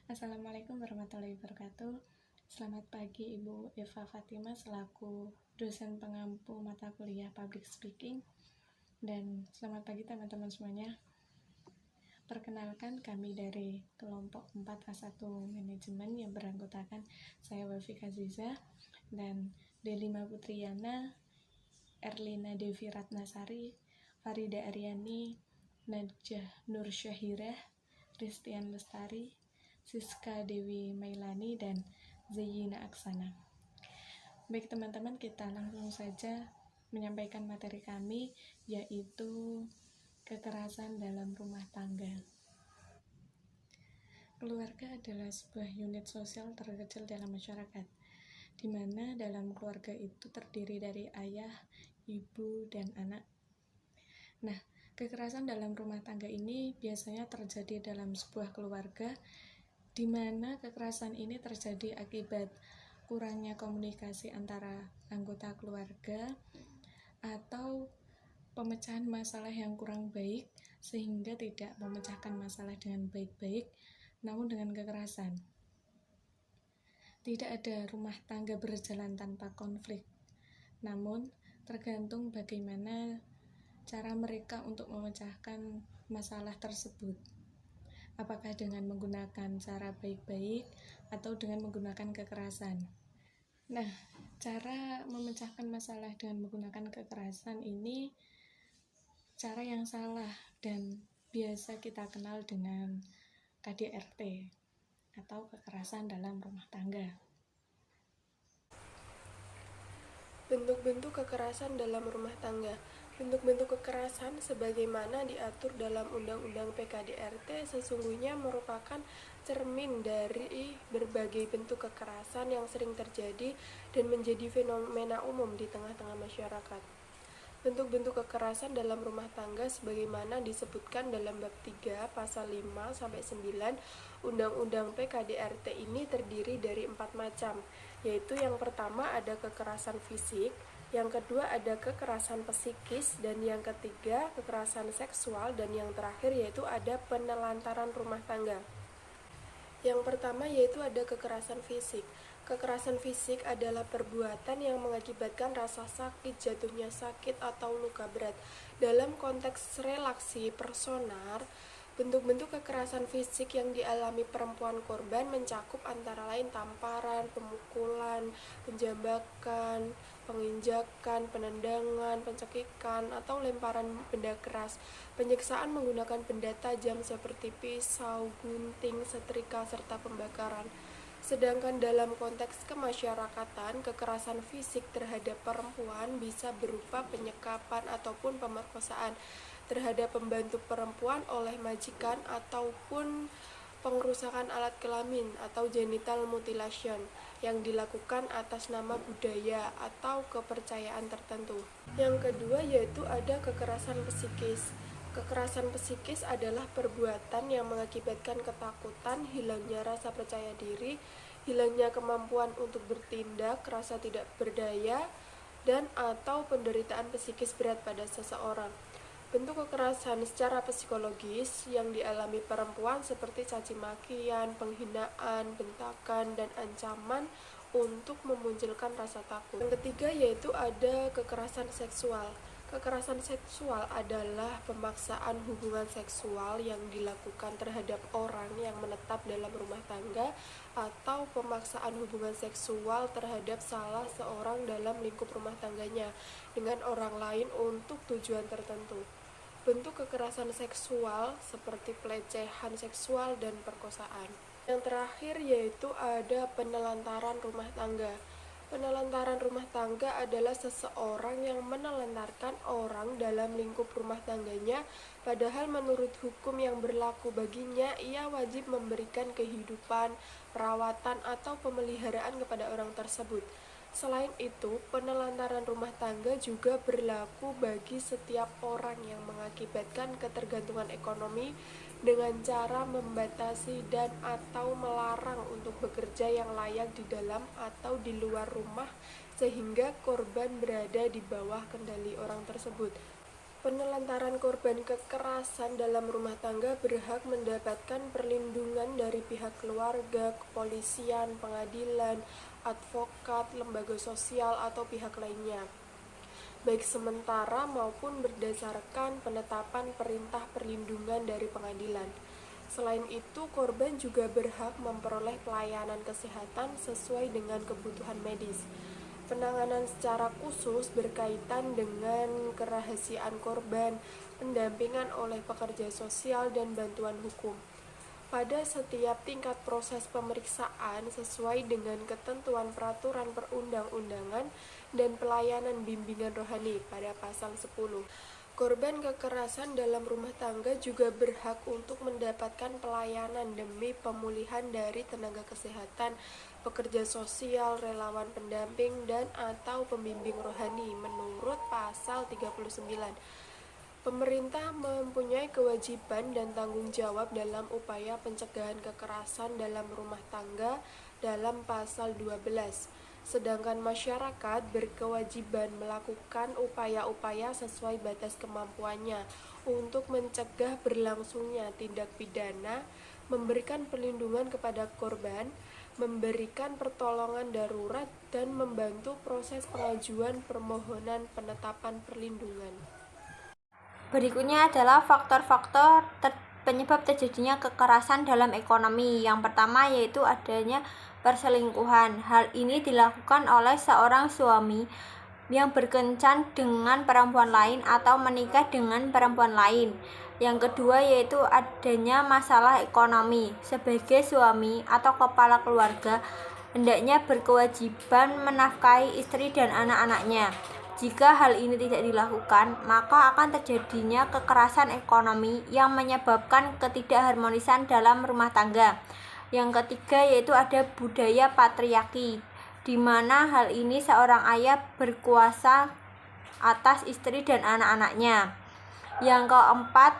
Assalamualaikum warahmatullahi wabarakatuh. Selamat pagi Ibu Eva Fatima selaku dosen pengampu mata kuliah Public Speaking, dan selamat pagi teman-teman semuanya. Perkenalkan, kami dari kelompok 4A1 Manajemen yang beranggotakan saya Wafika Aziza dan Delima Putriana, Erlina Devi Ratnasari, Farida Aryani, Najah Nur Syahirah, Ristian Lestari, Siska Dewi Mailani, dan Zayyina Aksana. Baik teman-teman, kita langsung saja menyampaikan materi kami, yaitu kekerasan dalam rumah tangga. Keluarga adalah sebuah unit sosial terkecil dalam masyarakat, di mana dalam keluarga itu terdiri dari ayah, ibu, dan anak. Nah, kekerasan dalam rumah tangga ini biasanya terjadi dalam sebuah keluarga, di mana kekerasan ini terjadi akibat kurangnya komunikasi antara anggota keluarga atau pemecahan masalah yang kurang baik, sehingga tidak memecahkan masalah dengan baik-baik, namun dengan kekerasan. Tidak ada rumah tangga berjalan tanpa konflik, namun tergantung bagaimana cara mereka untuk memecahkan masalah tersebut. Apakah dengan menggunakan cara baik-baik atau dengan menggunakan kekerasan. Nah, cara memecahkan masalah dengan menggunakan kekerasan ini cara yang salah dan biasa kita kenal dengan KDRT atau kekerasan dalam rumah tangga. Bentuk-bentuk kekerasan dalam rumah tangga. Bentuk-bentuk kekerasan sebagaimana diatur dalam Undang-Undang PKDRT sesungguhnya merupakan cermin dari berbagai bentuk kekerasan yang sering terjadi dan menjadi fenomena umum di tengah-tengah masyarakat. Bentuk-bentuk kekerasan dalam rumah tangga sebagaimana disebutkan dalam bab 3 pasal 5 sampai 9 Undang-Undang PKDRT ini terdiri dari 4 macam, yaitu yang pertama ada kekerasan fisik, yang kedua ada kekerasan psikis, dan yang ketiga kekerasan seksual, dan yang terakhir yaitu ada penelantaran rumah tangga. Yang pertama yaitu ada kekerasan fisik. Kekerasan fisik adalah perbuatan yang mengakibatkan rasa sakit, jatuhnya sakit, atau luka berat. Dalam konteks relaksi personal, bentuk-bentuk kekerasan fisik yang dialami perempuan korban mencakup antara lain tamparan, pemukulan, penjambakan, penginjakan, penendangan, pencekikan, atau lemparan benda keras, penyiksaan menggunakan benda tajam seperti pisau, gunting, setrika, serta pembakaran. Sedangkan dalam konteks kemasyarakatan, kekerasan fisik terhadap perempuan bisa berupa penyekapan ataupun pemerkosaan terhadap pembantu perempuan oleh majikan ataupun pengerusakan alat kelamin atau genital mutilation yang dilakukan atas nama budaya atau kepercayaan tertentu. Yang kedua yaitu ada kekerasan psikis. Kekerasan psikis adalah perbuatan yang mengakibatkan ketakutan, hilangnya rasa percaya diri, hilangnya kemampuan untuk bertindak, rasa tidak berdaya, dan atau penderitaan psikis berat pada seseorang. Bentuk kekerasan secara psikologis yang dialami perempuan seperti caci makian, penghinaan, bentakan, dan ancaman untuk memunculkan rasa takut. Yang ketiga yaitu ada kekerasan seksual. Kekerasan seksual adalah pemaksaan hubungan seksual yang dilakukan terhadap orang yang menetap dalam rumah tangga atau pemaksaan hubungan seksual terhadap salah seorang dalam lingkup rumah tangganya dengan orang lain untuk tujuan tertentu. Bentuk kekerasan seksual seperti pelecehan seksual dan perkosaan. Yang terakhir yaitu ada penelantaran rumah tangga. Penelantaran rumah tangga adalah seseorang yang menelantarkan orang dalam lingkup rumah tangganya, padahal menurut hukum yang berlaku baginya, ia wajib memberikan kehidupan, perawatan, atau pemeliharaan kepada orang tersebut. Selain itu, penelantaran rumah tangga juga berlaku bagi setiap orang yang mengakibatkan ketergantungan ekonomi dengan cara membatasi dan atau melarang untuk bekerja yang layak di dalam atau di luar rumah sehingga korban berada di bawah kendali orang tersebut. Penelantaran korban kekerasan dalam rumah tangga berhak mendapatkan perlindungan dari pihak keluarga, kepolisian, pengadilan, advokat, lembaga sosial, atau pihak lainnya, baik sementara maupun berdasarkan penetapan perintah perlindungan dari pengadilan. Selain itu, korban juga berhak memperoleh pelayanan kesehatan sesuai dengan kebutuhan medis. Penanganan secara khusus berkaitan dengan kerahasiaan korban, pendampingan oleh pekerja sosial, dan bantuan hukum. Pada setiap tingkat proses pemeriksaan sesuai dengan ketentuan peraturan perundang-undangan dan pelayanan bimbingan rohani pada pasal 10. Korban kekerasan dalam rumah tangga juga berhak untuk mendapatkan pelayanan demi pemulihan dari tenaga kesehatan, pekerja sosial, relawan pendamping, dan atau pembimbing rohani menurut pasal 39. Pemerintah mempunyai kewajiban dan tanggung jawab dalam upaya pencegahan kekerasan dalam rumah tangga dalam pasal 12. Sedangkan masyarakat berkewajiban melakukan upaya-upaya sesuai batas kemampuannya untuk mencegah berlangsungnya tindak pidana, memberikan perlindungan kepada korban, memberikan pertolongan darurat, dan membantu proses pengajuan permohonan penetapan perlindungan. Berikutnya adalah faktor-faktor penyebab terjadinya kekerasan dalam ekonomi. Yang pertama yaitu adanya perselingkuhan. Hal ini dilakukan oleh seorang suami yang berkencan dengan perempuan lain atau menikah dengan perempuan lain. Yang kedua yaitu adanya masalah ekonomi. Sebagai suami atau kepala keluarga, hendaknya berkewajiban menafkahi istri dan anak-anaknya. Jika hal ini tidak dilakukan, maka akan terjadinya kekerasan ekonomi yang menyebabkan ketidakharmonisan dalam rumah tangga. Yang ketiga yaitu ada budaya patriarki, di mana hal ini seorang ayah berkuasa atas istri dan anak-anaknya. Yang keempat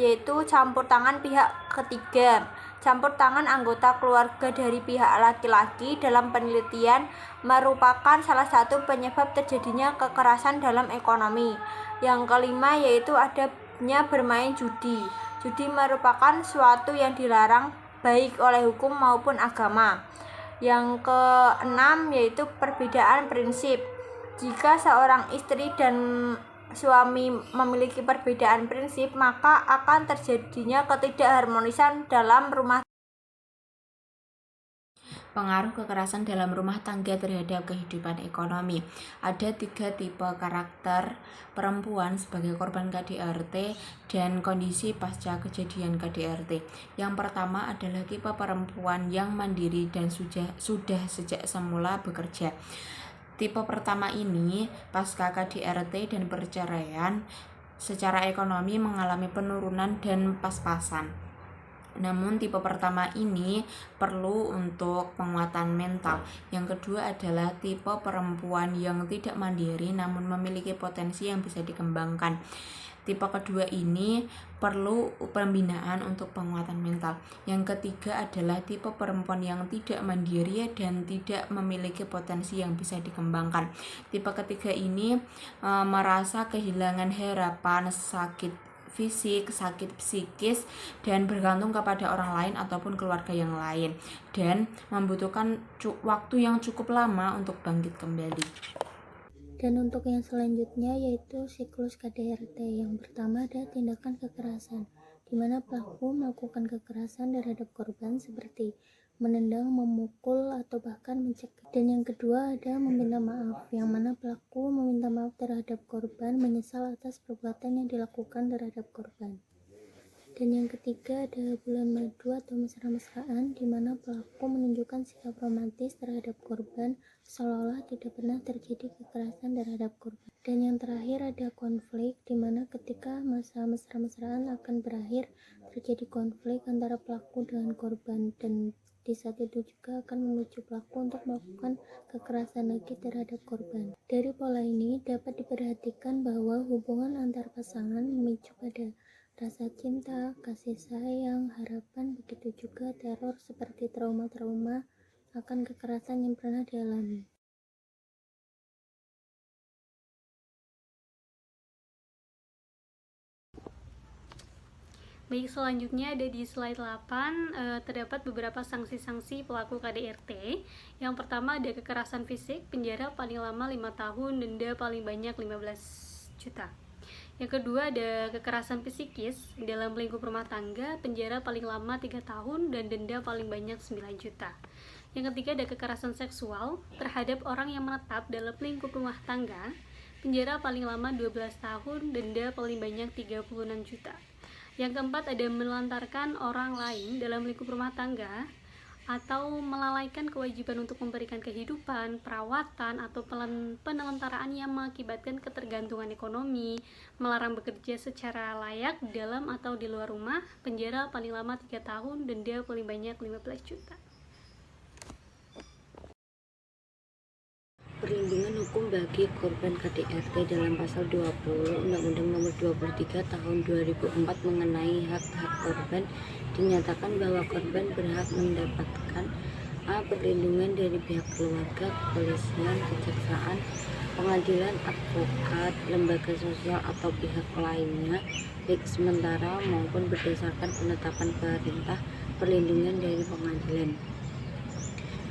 yaitu campur tangan pihak ketiga. Campur tangan anggota keluarga dari pihak laki-laki dalam penelitian merupakan salah satu penyebab terjadinya kekerasan dalam ekonomi. Yang kelima yaitu adanya bermain judi. Judi merupakan suatu yang dilarang baik oleh hukum maupun agama. Yang keenam yaitu perbedaan prinsip. Jika seorang istri dan suami memiliki perbedaan prinsip, maka akan terjadinya ketidakharmonisan dalam rumah. Pengaruh kekerasan dalam rumah tangga terhadap kehidupan ekonomi. Ada 3 tipe karakter perempuan sebagai korban KDRT dan kondisi pasca kejadian KDRT. Yang pertama adalah tipe perempuan yang mandiri dan sudah sejak semula bekerja. Tipe pertama ini pasca KDRT dan perceraian secara ekonomi mengalami penurunan dan pas-pasan. Namun tipe pertama ini perlu untuk penguatan mental. Yang kedua adalah tipe perempuan yang tidak mandiri namun memiliki potensi yang bisa dikembangkan. Tipe kedua ini perlu pembinaan untuk penguatan mental. Yang ketiga adalah tipe perempuan yang tidak mandiri dan tidak memiliki potensi yang bisa dikembangkan. Tipe ketiga ini merasa kehilangan harapan, sakit fisik, sakit psikis, dan bergantung kepada orang lain ataupun keluarga yang lain, dan membutuhkan waktu yang cukup lama untuk bangkit kembali. Dan untuk yang selanjutnya yaitu siklus KDRT. Yang pertama ada tindakan kekerasan, di mana pelaku melakukan kekerasan terhadap korban seperti menendang, memukul, atau bahkan mencekik. Dan yang kedua ada meminta maaf, yang mana pelaku meminta maaf terhadap korban, menyesal atas perbuatan yang dilakukan terhadap korban. Dan yang ketiga ada bulan madu atau mesra-mesraan, di mana pelaku menunjukkan sikap romantis terhadap korban seolah-olah tidak pernah terjadi kekerasan terhadap korban. Dan yang terakhir ada konflik, di mana ketika masa mesra-mesraan akan berakhir terjadi konflik antara pelaku dengan korban, dan di saat itu juga akan memicu pelaku untuk melakukan kekerasan lagi terhadap korban. Dari pola ini dapat diperhatikan bahwa hubungan antar pasangan memicu pada rasa cinta, kasih sayang, harapan, begitu juga teror seperti trauma-trauma akan kekerasan yang pernah dialami. Baik, selanjutnya ada di slide 8, terdapat beberapa sanksi-sanksi pelaku KDRT. Yang pertama ada kekerasan fisik, penjara paling lama 5 tahun, denda paling banyak 15 juta. Yang kedua ada kekerasan psikis dalam lingkup rumah tangga, penjara paling lama 3 tahun dan denda paling banyak 9 juta. Yang ketiga ada kekerasan seksual terhadap orang yang menetap dalam lingkup rumah tangga, penjara paling lama 12 tahun, denda paling banyak 36 juta. Yang keempat ada menelantarkan orang lain dalam lingkup rumah tangga atau melalaikan kewajiban untuk memberikan kehidupan, perawatan, atau penelantaraan yang mengakibatkan ketergantungan ekonomi, melarang bekerja secara layak dalam atau di luar rumah, penjara paling lama 3 tahun, denda paling banyak 15 juta. Perlindungan hukum bagi korban KDRT dalam pasal 20 Undang-Undang Nomor 23 Tahun 2004 mengenai hak-hak korban dinyatakan bahwa korban berhak mendapatkan perlindungan dari pihak keluarga, kepolisian, kejaksaan, pengadilan, advokat, lembaga sosial atau pihak lainnya, baik sementara maupun berdasarkan penetapan perintah perlindungan dari pengadilan.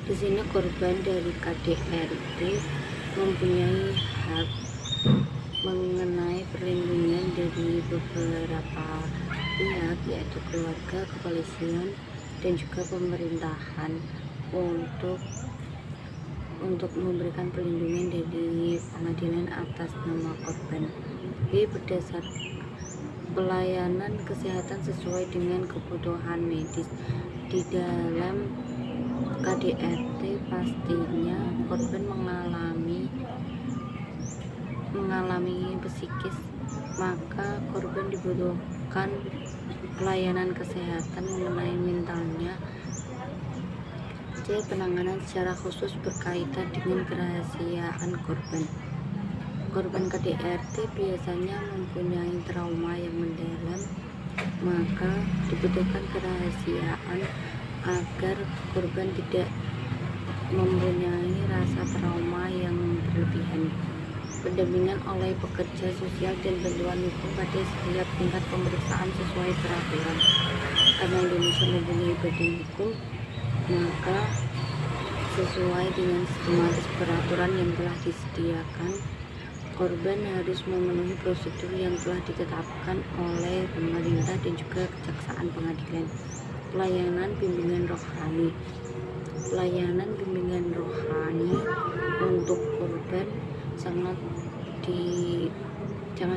Di sini korban dari KDRT mempunyai hak mengenai perlindungan dari beberapa pihak, yaitu keluarga, kepolisian, dan juga pemerintahan untuk memberikan perlindungan dari pengadilan atas nama korban. Berdasar pelayanan kesehatan sesuai dengan kebutuhan medis di dalam KDRT, pastinya korban mengalami psikis, maka korban dibutuhkan pelayanan kesehatan mengenai mentalnya. Penanganan secara khusus berkaitan dengan kerahasiaan korban. Korban KDRT biasanya mempunyai trauma yang mendalam, maka dibutuhkan kerahasiaan agar korban tidak mempunyai rasa trauma yang berlebihan. Pendampingan oleh pekerja sosial dan bantuan hukum pada setiap tingkat pemeriksaan sesuai peraturan. Karena Indonesia mempunyai badan hukum, maka sesuai dengan sistematis peraturan yang telah disediakan, korban harus memenuhi prosedur yang telah ditetapkan oleh pemerintah dan juga kejaksaan pengadilan. Pelayanan bimbingan rohani. Pelayanan bimbingan rohani untuk korban sangat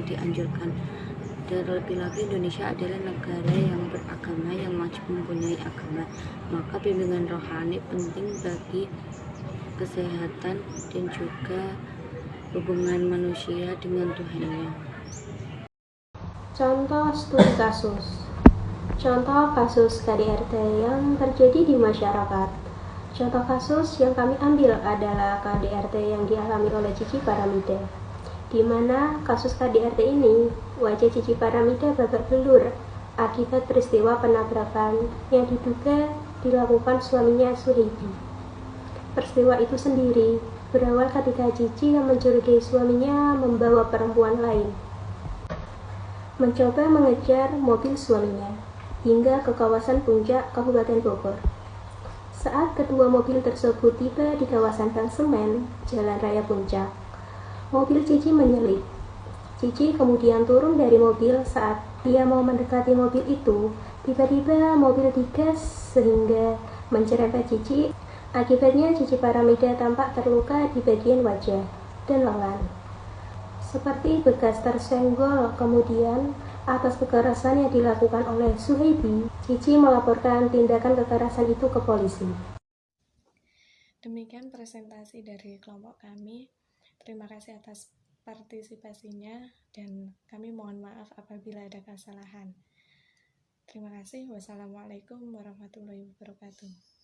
dianjurkan. Terlebih lagi Indonesia adalah negara yang beragama, yang wajib mempunyai agama, maka bimbingan rohani penting bagi kesehatan dan juga hubungan manusia dengan Tuhannya. Contoh studi kasus. Contoh kasus KDRT yang terjadi di masyarakat. Contoh kasus yang kami ambil adalah KDRT yang dialami oleh Cici Paramida, di mana kasus KDRT ini wajah Cici Paramida babak belur akibat peristiwa penabrakan yang diduga dilakukan suaminya Suheibi. Peristiwa itu sendiri berawal ketika Cici yang mencurigai suaminya membawa perempuan lain, mencoba mengejar mobil suaminya hingga ke kawasan Puncak, Kabupaten Bogor. Saat kedua mobil tersebut tiba di kawasan Gang Semen, Jalan Raya Puncak, mobil Cici menyalip. Cici kemudian turun dari mobil. Saat dia mau mendekati mobil itu, tiba-tiba mobil digas sehingga mencerempet Cici. Akibatnya Cici Paramida tampak terluka di bagian wajah dan lengan, seperti bekas tersenggol. Kemudian atas kekerasan yang dilakukan oleh Suheibi, Cici melaporkan tindakan kekerasan itu ke polisi. Demikian presentasi dari kelompok kami. Terima kasih atas partisipasinya dan kami mohon maaf apabila ada kesalahan. Terima kasih. Wassalamualaikum warahmatullahi wabarakatuh.